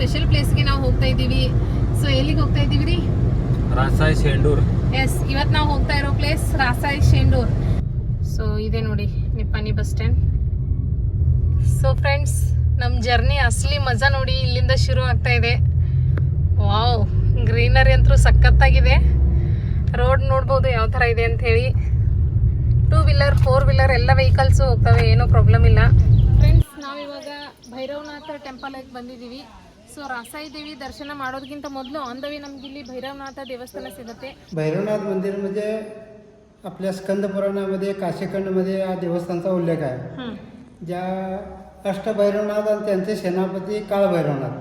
Special ಪ್ಲೇಸ್ಗೆ ನಾವು ಹೋಗ್ತಾ ಇದ್ದೀವಿ. ಸೊ ಎಲ್ಲಿಗೆ ಹೋಗ್ತಾ ಇದ್ದೀವಿ ರೀ? ರಾಸಾಯಿ ಶೇಂಡೂರ್. ಎಸ್, ಇವತ್ತು ನಾವು ಹೋಗ್ತಾ ಇರೋ ಪ್ಲೇಸ್ ರಾಸಾಯಿ ಶೇಂಡೂರ್. ಸೊ ಇದೆ ನೋಡಿ Nippani bus stand. So friends, ನಮ್ಮ ಜರ್ನಿ ಅಸಲಿ ಮಜಾ ನೋಡಿ ಇಲ್ಲಿಂದ ಶುರು ಆಗ್ತಾ ಇದೆ. ವಾವ್, ಗ್ರೀನರಿ ಅಂತೂ ಸಖತ್ತಾಗಿದೆ. ರೋಡ್ ನೋಡ್ಬೋದು ಯಾವ ಥರ ಇದೆ ಅಂತ ಹೇಳಿ. 2 ವೀಲರ್ 4 ವೀಲರ್ ಎಲ್ಲ ವೆಹಿಕಲ್ಸು ಹೋಗ್ತವೆ, ಏನೂ ಪ್ರಾಬ್ಲಮ್ ಇಲ್ಲ. ಫ್ರೆಂಡ್ಸ್, ನಾವಿವಾಗ ಭೈರವನಾಥ ಟೆಂಪಲ್ಗೆ ಬಂದಿದ್ದೀವಿ. ಸೊ ರಾಸಾಯಿ देवी दर्शन ಮಾಡೋದಕ್ಕಿಂತ ಮೊದಲು ऑन द वे नಮ್ಗೆ ಇಲ್ಲಿ भैरवनाथ देवस्थान ಸಿಗುತ್ತೆ. भैरवनाथ मंदिर म्हणजे आपल्या स्कंद पुराणामध्ये काशीखंडमध्ये या देवस्थानचा उल्लेख आहे. ज्या अष्टभैरवनाथ आणि त्यांचे सेनापती काळभैरवनाथ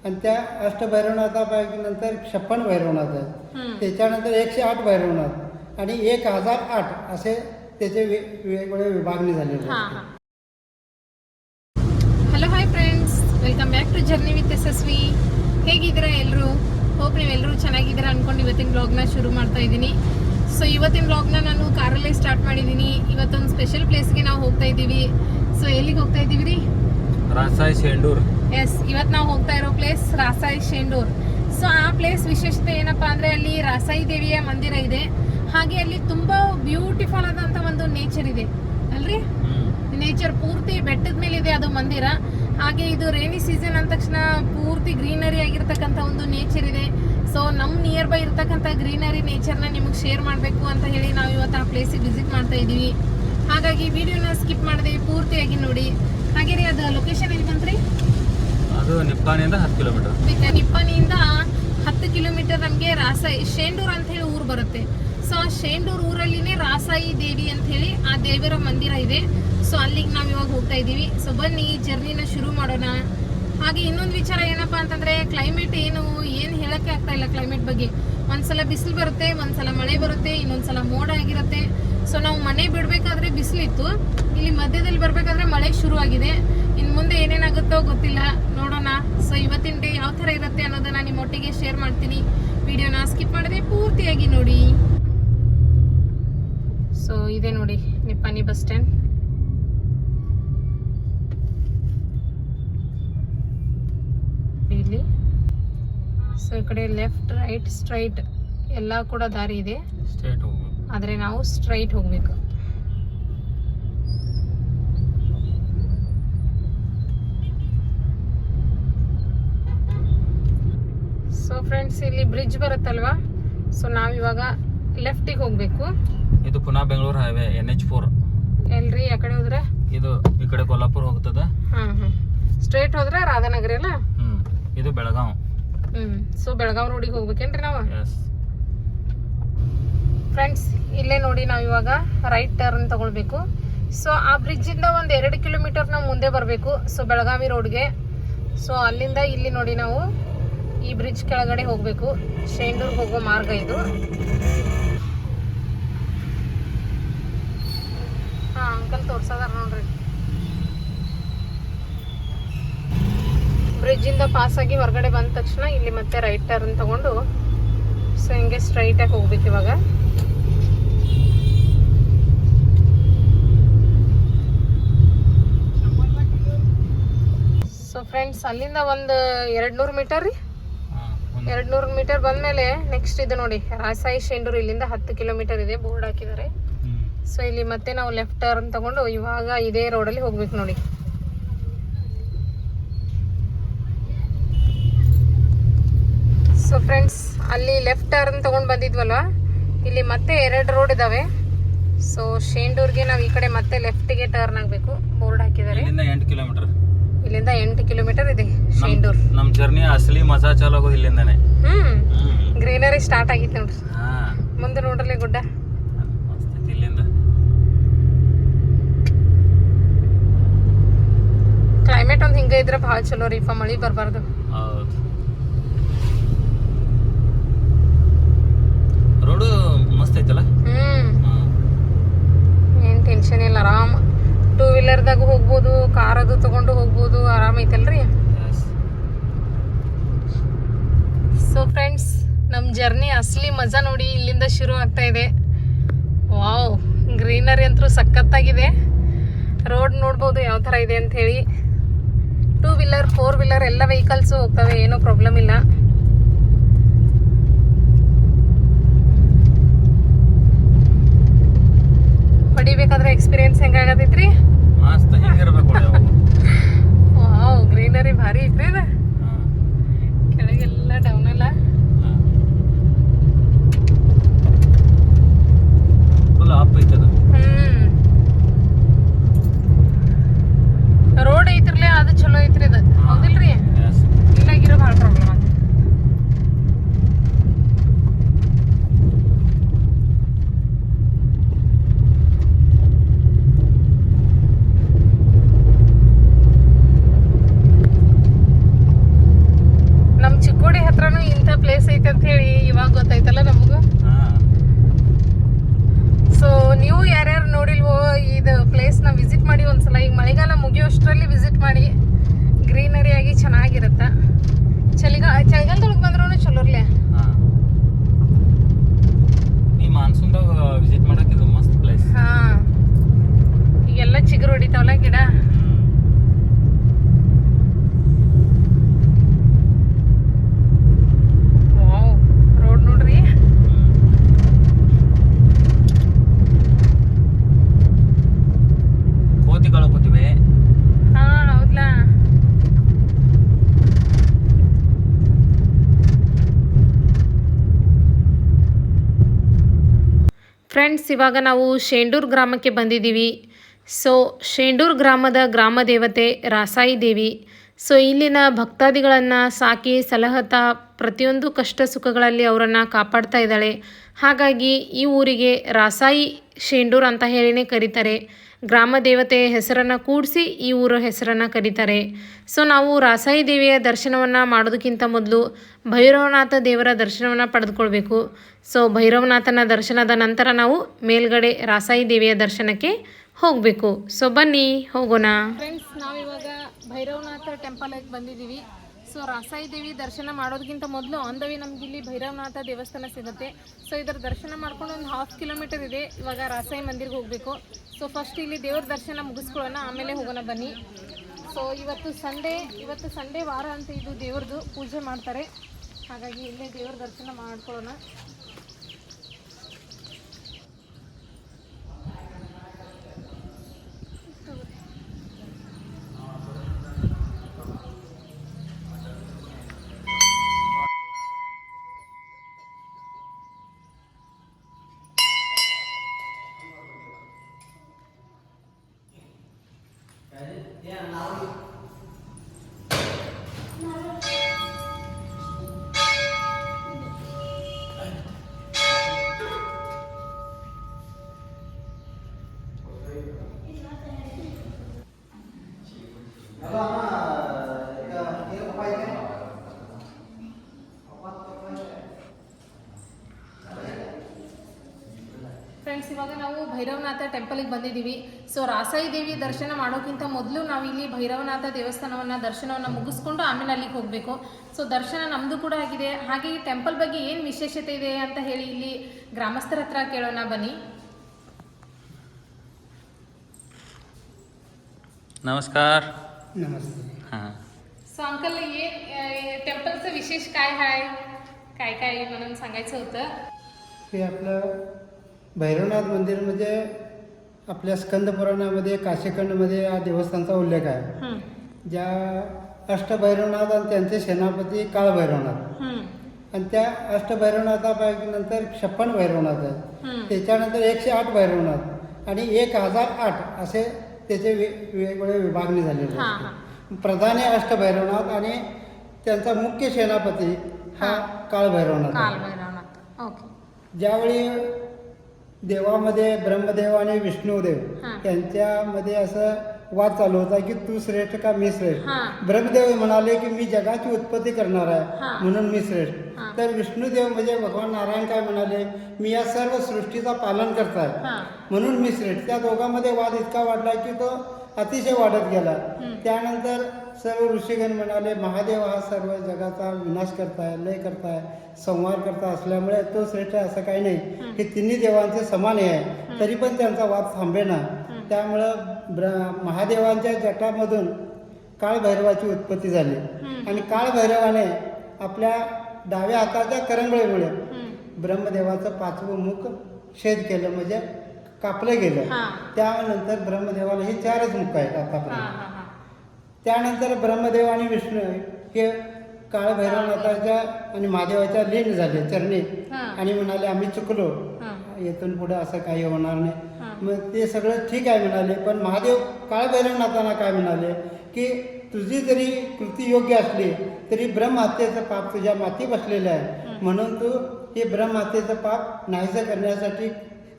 आणि त्या अष्टभैरवनाथापैकी नंतर 56 भैरवनाथ आहेत. त्याच्यानंतर 108 भैरवनाथ आणि 1008 असे त्याचे वेगवेगळे विभागणी झालेले आहेत. Hello hi friends, welcome back to journey with Yashasvi. ಹೇಗಿದ್ದೀರಾ ಎಲ್ಲರೂ? ಹೋಪ್ ನೀವೆಲ್ಲರೂ ಚೆನ್ನಾಗಿದ್ದೀರಾ ಅಂದ್ಕೊಂಡು ಇವತ್ತಿನ ಬ್ಲಾಗ್ನ ಶುರು ಮಾಡ್ತಾ ಇದ್ದೀನಿ. ಸೊ ಇವತ್ತಿನ ಬ್ಲಾಗ್ನ ನಾನು ಕಾರಲ್ಲೇ ಸ್ಟಾರ್ಟ್ ಮಾಡಿದ್ದೀನಿ. ಇವತ್ತೊಂದು ಸ್ಪೆಷಲ್ ಪ್ಲೇಸ್ಗೆ ನಾವು ಹೋಗ್ತಾ ಇದ್ದೀವಿ. ಸೊ ಎಲ್ಲಿಗೆ ಹೋಗ್ತಾ ಇದ್ದೀವಿ ರೀ? ರಾಸಾಯಿ ಶೇಂಡೂರ್. ಎಸ್, ಇವತ್ತು ನಾವು ಹೋಗ್ತಾ ಇರೋ ಪ್ಲೇಸ್ ರಾಸಾಯಿ ಶೇಂಡೂರ್. ಸೊ ಆ ಪ್ಲೇಸ್ ವಿಶೇಷತೆ ಏನಪ್ಪಾ ಅಂದರೆ ಅಲ್ಲಿ ರಾಸಾಯಿ ದೇವಿಯ ಮಂದಿರ ಇದೆ. ಹಾಗೆ ಅಲ್ಲಿ ತುಂಬ ಬ್ಯೂಟಿಫುಲ್ ಆದಂಥ ಒಂದು ನೇಚರ್ ಇದೆ ಅಲ್ರಿ. ನೇಚರ್ ಪೂರ್ತಿ ಬೆಟ್ಟದ ಮೇಲೆ ಇದೆ ಅದು ಮಂದಿರ. ಹಾಗೆ ಇದು ರೇನಿ ಸೀಸನ್ ಅಂದ ತಕ್ಷಣ ಪೂರ್ತಿ ಗ್ರೀನರಿ ಆಗಿರ್ತಕ್ಕಂಥ ಒಂದು ನೇಚರ್ ಇದೆ. ಸೊ ನಮ್ಮ ನಿಯರ್ ಬೈ ಇರ್ತಕ್ಕಂಥ ಗ್ರೀನರಿ ನೇಚರ್ನ ನಿಮಗೆ ಶೇರ್ ಮಾಡಬೇಕು ಅಂತ ಹೇಳಿ ನಾವು ಇವತ್ತು ಆ ಪ್ಲೇಸಿಗೆ ವಿಸಿಟ್ ಮಾಡ್ತಾ ಇದ್ದೀವಿ. ಹಾಗಾಗಿ ವಿಡಿಯೋನ ಸ್ಕಿಪ್ ಮಾಡದೆ ಪೂರ್ತಿಯಾಗಿ ನೋಡಿ. ಹಾಗೆ ರೀ, ಅದು ಲೊಕೇಶನ್ ಎಲ್ಲಿ ಬಂತ್ರಿ? ಅದು ನಿಪ್ಪಾಣಿಯಿಂದ 10 ಕಿಲೋಮೀಟರ್. ನಿಪ್ಪಾಣಿಯಿಂದ 10 ಕಿಲೋಮೀಟರ್ ನಮಗೆ ರಾಸಾಯಿ ಶೇಂಡೂರ್ ಅಂತ ಹೇಳಿ ಊರು ಬರುತ್ತೆ. ಸೊ ಆ ಶೇಂಡೂರ್ ಊರಲ್ಲಿನೇ ರಾಸಾಯಿ ದೇವಿ ಅಂತ ಹೇಳಿ ಆ ದೇವರ ಮಂದಿರ ಇದೆ. ಸೊ ಅಲ್ಲಿಗೆ ನಾವು ಇವಾಗ ಹೋಗ್ತಾ ಇದ್ದೀವಿ. ಸೊ ಬನ್ನಿ ಜರ್ನಿನ ಶುರು ಮಾಡೋಣ. ಹಾಗೆ ಇನ್ನೊಂದು ವಿಚಾರ ಏನಪ್ಪಾ ಅಂತಂದ್ರೆ, ಕ್ಲೈಮೇಟ್ ಏನು ಹೇಳಕ್ಕೆ ಆಗ್ತಾ ಇಲ್ಲ ಕ್ಲೈಮೇಟ್ ಬಗ್ಗೆ. ಒಂದ್ಸಲ ಬಿಸಿಲು ಬರುತ್ತೆ, ಒಂದ್ಸಲ ಮಳೆ ಬರುತ್ತೆ, ಇನ್ನೊಂದ್ಸಲ ಮೋಡ ಆಗಿರುತ್ತೆ. ಸೊ ನಾವು ಮನೆ ಬಿಡ್ಬೇಕಾದ್ರೆ ಬಿಸಿಲಿತ್ತು, ಇಲ್ಲಿ ಮಧ್ಯದಲ್ಲಿ ಬರ್ಬೇಕಾದ್ರೆ ಮಳೆ ಶುರು ಆಗಿದೆ. ಇನ್ನು ಮುಂದೆ ಏನೇನಾಗುತ್ತೋ ಗೊತ್ತಿಲ್ಲ, ನೋಡೋಣ. ಸೊ ಇವತ್ತಿನ ಡೇ ಯಾವ ಥರ ಇರುತ್ತೆ ಅನ್ನೋದನ್ನ ನಿಮ್ಮೊಟ್ಟಿಗೆ ಶೇರ್ ಮಾಡ್ತೀನಿ. ವಿಡಿಯೋನ ಸ್ಕಿಪ್ ಮಾಡದೆ ಪೂರ್ತಿಯಾಗಿ ನೋಡಿ. ಸೊ ಇದೆ ನೋಡಿ ನಿಪ್ಪಾಣಿ ಬಸ್ ಸ್ಟ್ಯಾಂಡ್. ಇಲ್ಲಿ ಸೊ ಈ ಕಡೆ ಲೆಫ್ಟ್ ರೈಟ್ ಸ್ಟ್ರೈಟ್ ಎಲ್ಲ ಕೂಡ ದಾರಿ ಇದೆ, ಆದರೆ ನಾವು ಸ್ಟ್ರೈಟ್ ಹೋಗ್ಬೇಕು. ಸೊ ಫ್ರೆಂಡ್ಸ್, ಇಲ್ಲಿ ಬ್ರಿಡ್ಜ್ ಬರುತ್ತಲ್ವಾ, ಸೊ ನಾವಿವಾಗ ಲೆಫ್ಟಿಗೆ ಹೋಗ್ಬೇಕು. ಇದು ಪುನಃ ಬೆಂಗಳೂರು ಹೈವೇ NH4 ಎಲ್ರಿ ಆ ಕಡೆ ಹೋದ್ರೆ? ಇದು ಈ ಕಡೆ ಕೊಲ್ಲಾಪುರ ಹೋಗ್ತದ. ಸ್ಟ್ರೈಟ್ ಹೋದ್ರೆ ರಾಧಾನಗರಿ ಅಲ್ಲ. ಇದು ಬೆಳಗಾವ್. ಸೊ ಬೆಳಗಾವ್ ರೋಡಿಗೆ ಹೋಗ್ಬೇಕೇನ್ರಿ ನಾವು? ಫ್ರೆಂಡ್ಸ್, ಇಲ್ಲೇ ನೋಡಿ ನಾವು ಇವಾಗ ರೈಟ್ ಟರ್ನ್ ತಗೊಳ್ಬೇಕು. ಸೊ ಆ ಬ್ರಿಡ್ಜ್ ಇಂದ ಒಂದು 2 ಕಿಲೋಮೀಟರ್ ನಾವು ಮುಂದೆ ಬರಬೇಕು. ಸೊ ಬೆಳಗಾವಿ ರೋಡ್ಗೆ. ಸೊ ಅಲ್ಲಿಂದ ಇಲ್ಲಿ ನೋಡಿ ನಾವು ಈ ಬ್ರಿಡ್ಜ್ ಕೆಳಗಡೆ ಹೋಗ್ಬೇಕು. ಶೇಂಡೂರ್ ಹೋಗೋ ಮಾರ್ಗ ಇದು. ಅಂಕಲ್ ತೋರ್ಸದಾರ ನೋಡ್ರಿ. ಬ್ರಿಡ್ಜ್ ಇಂದ ಪಾಸ್ ಆಗಿ ಹೊರಗಡೆ ಬಂದ ತಕ್ಷಣ ಇಲ್ಲಿ ಮತ್ತೆ ರೈಟ್ ಟರ್ನ್ ತಗೊಂಡು ಸೊ ಹಿಂಗೆ ಸ್ಟ್ರೈಟ್ ಆಗಿ ಹೋಗ್ಬೇಕು ಇವಾಗ. ಸೊ ಫ್ರೆಂಡ್ಸ್, ಅಲ್ಲಿಂದ ಒಂದು 200 ಮೀಟರ್ ರೀ. 200 ಮೀಟರ್ ಬಂದ್ಮೇಲೆ ನೆಕ್ಸ್ಟ್ ಇದು ನೋಡಿ ರಾಸಾಯಿ ಶೇಂಡೂರ್. ಇಲ್ಲಿಂದ 10 ಕಿಲೋಮೀಟರ್ ಇದೆ, ಬೋರ್ಡ್ ಹಾಕಿದ್ದಾರೆ. ಸೊ ಇಲ್ಲಿ ಮತ್ತೆ ನಾವು ಲೆಫ್ಟ್ ಟರ್ನ್ ತಗೊಂಡು ಇವಾಗ ಇದೇ ರೋಡಲ್ಲಿ ಹೋಗ್ಬೇಕು ನೋಡಿ. ಸೊ ಫ್ರೆಂಡ್ಸ್, ಅಲ್ಲಿ ಲೆಫ್ಟ್ ಟರ್ನ್ ತಗೊಂಡು ಬಂದಿದ್ವಲ್ವ, ಇಲ್ಲಿ ಮತ್ತೆ 2 ರೋಡ್ ಇದಾವೆ. ಸೊ ಶೇಂಡೂರ್ಗೆ ನಾವು ಈ ಕಡೆ ಮತ್ತೆ ಲೆಫ್ಟ್ಗೆ ಟರ್ನ್ ಆಗಬೇಕು, ಬೋರ್ಡ್ ಹಾಕಿದ್ದಾರೆ. ಇಲ್ಲಿಂದ 8 ಕಿಲೋಮೀಟರ್. ಇಲ್ಲಿಂದ 8 ಕಿಲೋಮೀಟರ್ ಇದೆ ಶೇಂಡೂರ್. ನಮ್ಮ ಜರ್ನಿ ಅಸಲಿ ಮಜಾ ಚಾಲು ಆಗೋದು ಇಲ್ಲಿಂದಾನೆ. ಗ್ರೀನರಿ ಸ್ಟಾರ್ಟ್ ಆಗಿತ್ತು ನೋಡ್ರಿ. ಮುಂದೆ ನೋಡ್ರಲಿ ಗುಡ್ಡ. ಇಲ್ಲಿಂದ ಕ್ಲೈಮೇಟ್ ಒಂದು ಹಿಂಗೆ ಇದ್ರೆ ಭಾಳ ಚಲೋ ರೀ. ಮಳಿ ಬರಬಾರ್ದು. ಹೌದು. ರೋಡು ಮಸ್ತ್ ಐತಲ್ಲ. ಏನ್ ಟೆನ್ಷನ್ ಇಲ್ಲ, ಆರಾಮ್ 2 ವೀಲರ್ದಾಗ ಹೋಗ್ಬೋದು, ಕಾರ್ ಅದು ತಗೊಂಡು ಹೋಗ್ಬೋದು, ಆರಾಮ್ ಐತಲ್ರಿ. ಸೊ ಫ್ರೆಂಡ್ಸ್, ನಮ್ಮ ಜರ್ನಿ ಅಸಲಿ ಮಜಾ ನೋಡಿ ಇಲ್ಲಿಂದ ಶುರು ಆಗ್ತಾ ಇದೆ. ವಾವ್, ಗ್ರೀನರಿ ಅಂತೂ ಸಖತ್ತಾಗಿದೆ. ರೋಡ್ ನೋಡ್ಬೋದು ಯಾವ ಥರ ಇದೆ ಅಂತ ಹೇಳಿ. 2 ವೀಲರ್ 4 ವೀಲರ್ ಎಲ್ಲ ವೆಹಿಕಲ್ಸ್ ಹೋಗ್ತವೆ, ಏನೂ ಪ್ರಾಬ್ಲಮ್ ಇಲ್ಲ. ಹೊಡಿಬೇಕಾದ್ರೆ ಎಕ್ಸ್ಪೀರಿಯನ್ಸ್ ಹೆಂಗಾಗತೈತ್ರಿ? ಮಸ್ತ್ ಹಿಂಗಿರ್ಬೇಕು ನೋಡಿ ಅವು. ವಾವ್, ಗ್ರೀನರಿ ಭಾರಿ ಐತ್ರಿ ಇದು. ಕೆಳಗೆಲ್ಲ ಡೌನ್ ಅಲ್ಲ. ಫುಲ್ ಅಪ್ ಐತದ. ರೋಡ್ ಐತ್ರಲ್ಲ, ಅದು ಚಲೋ ಐತ್ರಿ ಇದು, ಹೌದಿಲ್ರಿ? ಇಲ್ಲಾಗಿರೋ ಭಾಳ ಪ್ರಾಬ್ಲಮ್ ಆಗ. ನಮ್ ಚಿಕ್ಕೋಡಿ ಹತ್ರನೂ ಇಂಥ ಪ್ಲೇಸ್ ಐತೆ ಅಂತ ಹೇಳಿ ಇವಾಗ ಗೊತ್ತಾಯ್ತಲ್ಲ ನಮಗೂ. ಸೊ ನೀವು ಯಾರ್ಯಾರು ನೋಡಿಲ್ವೋ ಇದು ಪ್ಲೇಸ್ನ ವಿಸಿಟ್ ಮಾಡಿ ಒಂದ್ಸಲ. ಈಗ ಮಳೆಗಾಲ ಮುಗಿಯೋಷ್ಟರಲ್ಲಿ ವಿಸಿಟ್ ಮಾಡಿ, ಗ್ರೀನರಿ ಆಗಿ ಚೆನ್ನಾಗಿರುತ್ತ. ಚಳಿಗಾಲದೊಳಗೆ ಬಂದ್ರೂ ಚಲೋರ್ಲೆ. ಈ ಮಾನ್ಸೂನ್ದಾಗ ವಿಸಿಟ್ ಮಾಡಕ್ಕೆ ಇದು ಮಸ್ತ್ ಪ್ಲೇಸ್. ಹಾ, ಈಗೆಲ್ಲ ಚಿಗುರು ಹೊಡಿತಾವಲ್ಲ ಗಿಡ. ವಾವ್, ರೋಡ್ ನೋಡ್ರಿ. ಕೋತಿಗಳು ಕೂತಿವೆ. ಹಾ, ಹೌದ್ಲಾ? ಫ್ರೆಂಡ್ಸ್, ಇವಾಗ ನಾವು ಶೇಂಡೂರ್ ಗ್ರಾಮಕ್ಕೆ ಬಂದಿದ್ದೀವಿ. ಸೊ ಶೇಂಡೂರ್ ಗ್ರಾಮದ ಗ್ರಾಮ ದೇವತೆ ರಾಸಾಯಿ ದೇವಿ. ಸೊ ಇಲ್ಲಿನ ಭಕ್ತಾದಿಗಳನ್ನು ಸಾಕಿ ಸಲಹತಾ ಪ್ರತಿಯೊಂದು ಕಷ್ಟ ಸುಖಗಳಲ್ಲಿ ಅವರನ್ನು ಕಾಪಾಡ್ತಾ ಇದ್ದಾಳೆ. ಹಾಗಾಗಿ ಈ ಊರಿಗೆ ರಾಸಾಯಿ ಶೇಂಡೂರ್ ಅಂತ ಹೇಳಿನೇ ಕರೀತಾರೆ. ಗ್ರಾಮ ದೇವತೆಯ ಹೆಸರನ್ನು ಕೂಡಿಸಿ ಈ ಊರ ಹೆಸರನ್ನು ಕರೀತಾರೆ. ಸೊ ನಾವು ರಾಸಾಯಿ ದೇವಿಯ ದರ್ಶನವನ್ನು ಮಾಡೋದಕ್ಕಿಂತ ಮೊದಲು ಭೈರವನಾಥ ದೇವರ ದರ್ಶನವನ್ನು ಪಡೆದುಕೊಳ್ಬೇಕು. ಸೊ ಭೈರವನಾಥನ ದರ್ಶನದ ನಂತರ ನಾವು ಮೇಲ್ಗಡೆ ರಾಸಾಯಿ ದೇವಿಯ ದರ್ಶನಕ್ಕೆ ಹೋಗಬೇಕು. ಸೊ ಬನ್ನಿ ಹೋಗೋಣ. ಫ್ರೆಂಡ್ಸ್, ನಾವಿವಾಗ ಭೈರವನಾಥ ಟೆಂಪಲ್ಗೆ ಬಂದಿದ್ದೀವಿ. ಸೊ ರಾಸಾಯಿ ದೇವಿ ದರ್ಶನ ಮಾಡೋದಕ್ಕಿಂತ ಮೊದಲು ಆನ್ ದ ವೇ ನಮ್ಗೆ ಇಲ್ಲಿ ಭೈರವನಾಥ ದೇವಸ್ಥಾನ ಸಿಗುತ್ತೆ. ಸೊ ಇದರ ದರ್ಶನ ಮಾಡ್ಕೊಂಡು ಒಂದು 1/2 ಕಿಲೋಮೀಟರ್ ಇದೆ. ಇವಾಗ ರಾಸಾಯಿ ಮಂದಿರ್ಗೆ ಹೋಗಬೇಕು. ಸೊ ಫಸ್ಟ್ ಇಲ್ಲಿ ದೇವ್ರ ದರ್ಶನ ಮುಗಿಸ್ಕೊಳ್ಳೋಣ, ಆಮೇಲೆ ಹೋಗೋಣ ಬನ್ನಿ. ಸೊ ಇವತ್ತು ಸಂಡೇ ವಾರ ಅಂತ ಇದು ದೇವ್ರದ್ದು ಪೂಜೆ ಮಾಡ್ತಾರೆ. ಹಾಗಾಗಿ ಇಲ್ಲೇ ದೇವ್ರ ದರ್ಶನ ಮಾಡ್ಕೊಳ್ಳೋಣ. ಫ್ರೆಂಡ್ಸ್, ಇವಾಗ ನಾವು ಭೈರವನಾಥ ಟೆಂಪಲ್ಗೆ ಬಂದಿದ್ದೀವಿ. ಸೊ ರಾಸಾಯಿ ದೇವಿ ದರ್ಶನ ಮಾಡೋಕ್ಕಿಂತ ಮೊದಲು ನಾವು ಇಲ್ಲಿ ಭೈರವನಾಥ ದರ್ಶನವನ್ನು ಮುಗಿಸ್ಕೊಂಡು ಆಮೇಲೆ ಅಲ್ಲಿಗೆ ಹೋಗಬೇಕು. ಸೊ ದರ್ಶನ ನಮ್ಮದು ಕೂಡ ಆಗಿದೆ. ಹಾಗೆ ಈ ಟೆಂಪಲ್ ಬಗ್ಗೆ ಏನು ವಿಶೇಷತೆ ಇದೆ ಅಂತ ಹೇಳಿ ಇಲ್ಲಿ ಗ್ರಾಮಸ್ಥರ ಹತ್ರ ಕೇಳೋಣ ಬನ್ನಿ. नमस्कार. नमस्ते. हां. सो अंकल, ये टेम्पलचं विशेष काय आहे, काय काय म्हणून सांगायचं होतं? हे आपलं भैरवनाथ मंदिर म्हणजे आपल्या स्कंद पुराणामध्ये काशीखंडमध्ये या देवस्थानचा उल्लेख आहे. ज्या अष्टभैरवनाथ आणि त्यांचे सेनापती काळभैरवनाथ, आणि त्या अष्टभैरवनाथापैकी नंतर 56 भैरवनाथ आहेत. त्याच्यानंतर 108 भैरवनाथ आणि 1008 असे त्याचे वेगवेगळे विभागणी झालेले असते. प्रधान आहे अष्टभैरवनाथ आणि त्यांचा मुख्य सेनापती हा काळभैरवनाथ. ओके. ज्यावेळी देवामध्ये ब्रह्मदेव आणि विष्णुदेव यांच्यामध्ये असं वाद चालू होता की तू श्रेष्ठ का मी श्रेष्ठ. ब्रह्मदेव म्हणाले की मी जगाची उत्पत्ती करणार आहे म्हणून मी श्रेष्ठ. तर विष्णुदेव म्हणजे भगवान नारायण काय म्हणाले, मी या सर्व सृष्टीचा पालन करताय म्हणून मी श्रेष्ठ. त्या दोघांमध्ये वाद इतका वाढला की तो अतिशय वाढत गेला. त्यानंतर सर्व ऋषीगण म्हणाले, महादेव हा सर्व जगाचा विनाश करताय, लय करताय, संहार करता असल्यामुळे तो श्रेष्ठ असं काही नाही. हे तिन्ही देवांचे समान आहे. तरी पण त्यांचा वाद थांबेना. त्यामुळं महादेवांच्या जटामधून काळभैरवाची उत्पत्ती झाली आणि काळभैरवाने आपल्या डाव्या हाताच्या करंगळीमुळे ब्रह्मदेवाचं 5वं मुख छेद केलं, म्हणजे कापलं गेलं. त्यानंतर ब्रह्मदेवाला हे 4च मुख आहेत आतापर्यंत. त्यानंतर ब्रह्मदेव आणि विष्णू हे काळभैरवनाथाच्या आणि महादेवाच्या लीन झाले चरणी आणि म्हणाले आम्ही चुकलो, इथून पुढे असं काही होणार नाही. मग ते सगळं ठीक आहे म्हणाले. पण महादेव काळभैरवनाथांना काय म्हणाले की तुझी जरी कृती योग्य असली तरी ब्रह्महत्येचं पाप तुझ्या माती बसलेलं आहे, म्हणून तू हे ब्रह्महत्येचं पाप नाहीसं करण्यासाठी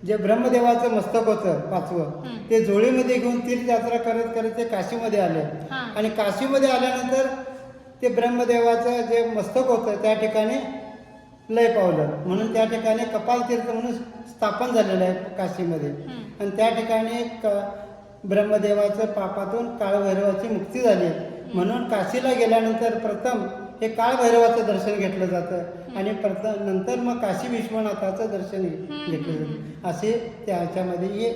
जे ब्रह्मदेवाचं मस्तक होतं 5वं ते जोळीमध्ये घेऊन तीर्थयात्रा करत करत ते काशीमध्ये आले आणि काशीमध्ये आल्यानंतर ते ब्रह्मदेवाचं जे मस्तक होतं त्या ठिकाणी लय पावलं, म्हणून त्या ठिकाणी कपालतीर्थ म्हणून स्थापन झालेलं आहे काशीमध्ये. आणि त्या ठिकाणी ब्रह्मदेवाचं पापातून काळभैरवाची मुक्ती झाली, म्हणून काशीला गेल्यानंतर प्रथम हे काळभैरवाचं दर्शन घेतलं जातं आणि नंतर मग काशी विश्वनाथाचं दर्शन घेतलं जातं. असे त्याच्यामध्ये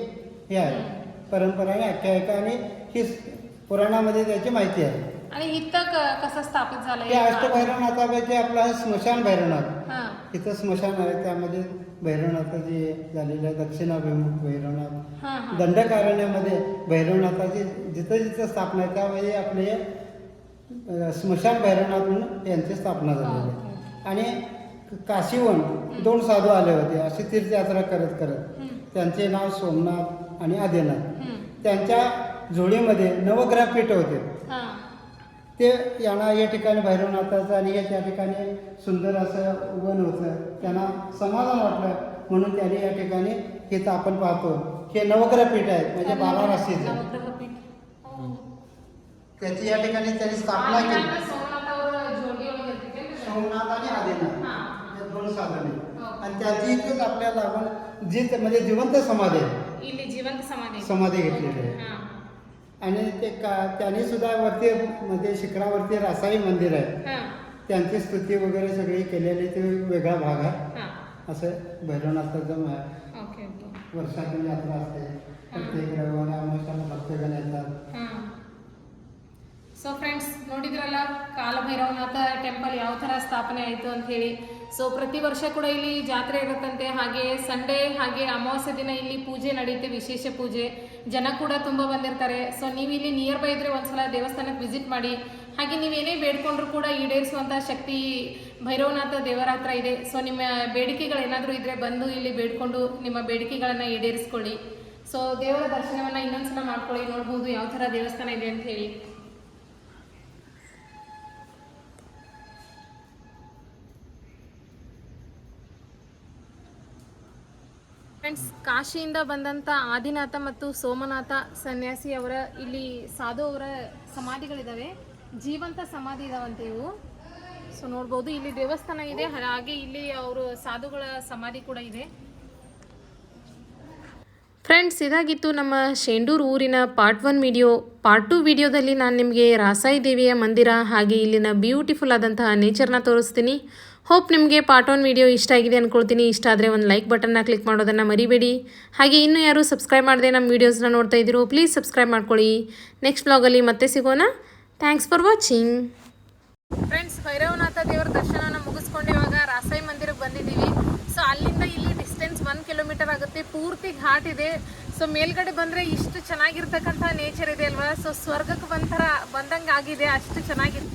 हे आहे परंपरा आणि आख्यायिका आणि ही पुराणामध्ये त्याची माहिती आहे. आणि इथं कसं स्थापित झालं हे अष्टभैरवनाथापैकी आपला स्मशान भैरवनाथ, इथं स्मशान आहे, त्यामध्ये भैरवनाथाची झालेलं आहे. दक्षिणाभिमुख भैरवनाथ, दंडकारण्यामध्ये भैरवनाथाची जिथं जिथं स्थापना आहे त्यामध्ये आपले स्मशान भैरवनाथ म्हणून यांची स्थापना झालेली आहे. आणि काशीहून 2 साधू आले होते अशी तीर्थयात्रा करत करत, त्यांचे नाव सोमनाथ आणि आदिनाथ. त्यांच्या जोडीमध्ये नवग्रह पीठ होते, ते यांना या ठिकाणी भैरवनाथाचं आणि या त्या ठिकाणी सुंदर असं वन होतं, त्यांना समाधान वाटलं, म्हणून त्यांनी या ठिकाणी हे आपण पाहतो हे नवग्रह पीठ आहे, म्हणजे 12 राशीचं. त्याची या ठिकाणी त्यांनी स्थापना केली. सोमनाथ आणि आदिनाथ हे 2 साधने आणि त्याची इथेच आपल्याला आपण म्हणजे जिवंत समाधी आहे, समाधी घेतलेली आहे. आणि ते त्यांनी सुद्धा वरती म्हणजे शिखरावरती रासाई मंदिर आहे, त्यांची स्तुती वगैरे सगळी केलेली ते वेगळा भाग आहे. असं भैरवनाथाचं वर्षातून यात्रा असते, प्रत्येक रविवारी अमावस्याला भक्तगण येतात. ಸೊ ಫ್ರೆಂಡ್ಸ್ ನೋಡಿದ್ರಲ್ಲ ಕಾಲಭೈರವನಾಥ ಟೆಂಪಲ್ ಯಾವ ಥರ ಸ್ಥಾಪನೆ ಆಯಿತು ಅಂಥೇಳಿ. ಸೊ ಪ್ರತಿ ವರ್ಷ ಕೂಡ ಇಲ್ಲಿ ಜಾತ್ರೆ ಇರುತ್ತಂತೆ, ಹಾಗೆ ಸಂಡೇ ಹಾಗೆ ಅಮಾವಾಸ್ಯೆ ದಿನ ಇಲ್ಲಿ ಪೂಜೆ ನಡೆಯುತ್ತೆ, ವಿಶೇಷ ಪೂಜೆ. ಜನ ಕೂಡ ತುಂಬ ಬಂದಿರ್ತಾರೆ. ಸೊ ನೀವು ಇಲ್ಲಿ ನಿಯರ್ ಬೈ ಇದ್ದರೆ ಒಂದ್ಸಲ ದೇವಸ್ಥಾನಕ್ಕೆ ವಿಸಿಟ್ ಮಾಡಿ. ಹಾಗೆ ನೀವೇನೇ ಬೇಡ್ಕೊಂಡ್ರೂ ಕೂಡ ಈಡೇರಿಸುವಂಥ ಶಕ್ತಿ ಭೈರವನಾಥ ದೇವರ ಹತ್ರ ಇದೆ. ಸೊ ನಿಮ್ಮ ಬೇಡಿಕೆಗಳೇನಾದರೂ ಇದ್ದರೆ ಬಂದು ಇಲ್ಲಿ ಬೇಡ್ಕೊಂಡು ನಿಮ್ಮ ಬೇಡಿಕೆಗಳನ್ನು ಈಡೇರಿಸ್ಕೊಳ್ಳಿ. ಸೊ ದೇವರ ದರ್ಶನವನ್ನು ಇನ್ನೊಂದ್ಸಲ ಮಾಡ್ಕೊಳ್ಳಿ, ನೋಡ್ಬೋದು ಯಾವ ಥರ ದೇವಸ್ಥಾನ ಇದೆ ಅಂತ ಹೇಳಿ. ಫ್ರೆಂಡ್ಸ್, ಕಾಶಿಯಿಂದ ಬಂದಂಥ ಆದಿನಾಥ ಮತ್ತು ಸೋಮನಾಥ ಸನ್ಯಾಸಿ ಅವರ ಇಲ್ಲಿ ಸಾಧು ಅವರ ಸಮಾಧಿಗಳಿದ್ದಾವೆ, ಜೀವಂತ ಸಮಾಧಿ ಇದಾವಂತೆ ಇವು. ಸೊ ನೋಡ್ಬೋದು ಇಲ್ಲಿ ದೇವಸ್ಥಾನ ಇದೆ, ಹಾಗೆ ಇಲ್ಲಿ ಅವರು ಸಾಧುಗಳ ಸಮಾಧಿ ಕೂಡ ಇದೆ. ಫ್ರೆಂಡ್ಸ್, ಇದಾಗಿತ್ತು ನಮ್ಮ ಶೇಂಡೂರು ಊರಿನ ಪಾರ್ಟ್ 1 ವಿಡಿಯೋ. ಪಾರ್ಟ್ 2 ವಿಡಿಯೋದಲ್ಲಿ ನಾನು ನಿಮಗೆ ರಾಸಾಯಿ ದೇವಿಯ ಮಂದಿರ ಹಾಗೆ ಇಲ್ಲಿನ ಬ್ಯೂಟಿಫುಲ್ ಆದಂತಹ ನೇಚರ್ನ ತೋರಿಸ್ತೀನಿ. ಹೋಪ್ ನಿಮಗೆ ಪಾರ್ಟ್ 1 ವಿಡಿಯೋ ಇಷ್ಟ ಆಗಿದೆ ಅಂದ್ಕೊಳ್ತೀನಿ. ಇಷ್ಟ ಆದರೆ ಒಂದು ಲೈಕ್ ಬಟನ್ನ ಕ್ಲಿಕ್ ಮಾಡೋದನ್ನು ಮರಿಬೇಡಿ. ಹಾಗೆ ಇನ್ನೂ ಯಾರು ಸಬ್ಸ್ಕ್ರೈಬ್ ಮಾಡದೆ ನಮ್ಮ ವೀಡಿಯೋಸ್ನ ನೋಡ್ತಾ ಇದ್ದೀರೋ ಪ್ಲೀಸ್ ಸಬ್ಸ್ಕ್ರೈಬ್ ಮಾಡ್ಕೊಳ್ಳಿ. ನೆಕ್ಸ್ಟ್ ವ್ಲಾಗಲ್ಲಿ ಮತ್ತೆ ಸಿಗೋಣ. Thanks for watching. Friends, Bhairavnath ದೇವರ ದರ್ಶನನ ಮುಗಿಸ್ಕೊಂಡು ಇವಾಗ ರಾಸಾಯಿ ಮಂದಿರಕ್ಕೆ ಬಂದಿದ್ದೀವಿ. ಸೊ ಅಲ್ಲಿಂದ ಇಲ್ಲಿ ಡಿಸ್ಟೆನ್ಸ್ 1 ಕಿಲೋಮೀಟರ್ ಆಗುತ್ತೆ, ಪೂರ್ತಿ ಘಾಟ್ ಇದೆ. ಸೊ ಮೇಲ್ಗಡೆ ಬಂದರೆ ಇಷ್ಟು ಚೆನ್ನಾಗಿರ್ತಕ್ಕಂಥ ನೇಚರ್ ಇದೆ ಅಲ್ವಾ, ಸೊ ಸ್ವರ್ಗಕ್ಕೆ ಬಂದಂಗೆ ಆಗಿದೆ, ಅಷ್ಟು ಚೆನ್ನಾಗಿದೆ.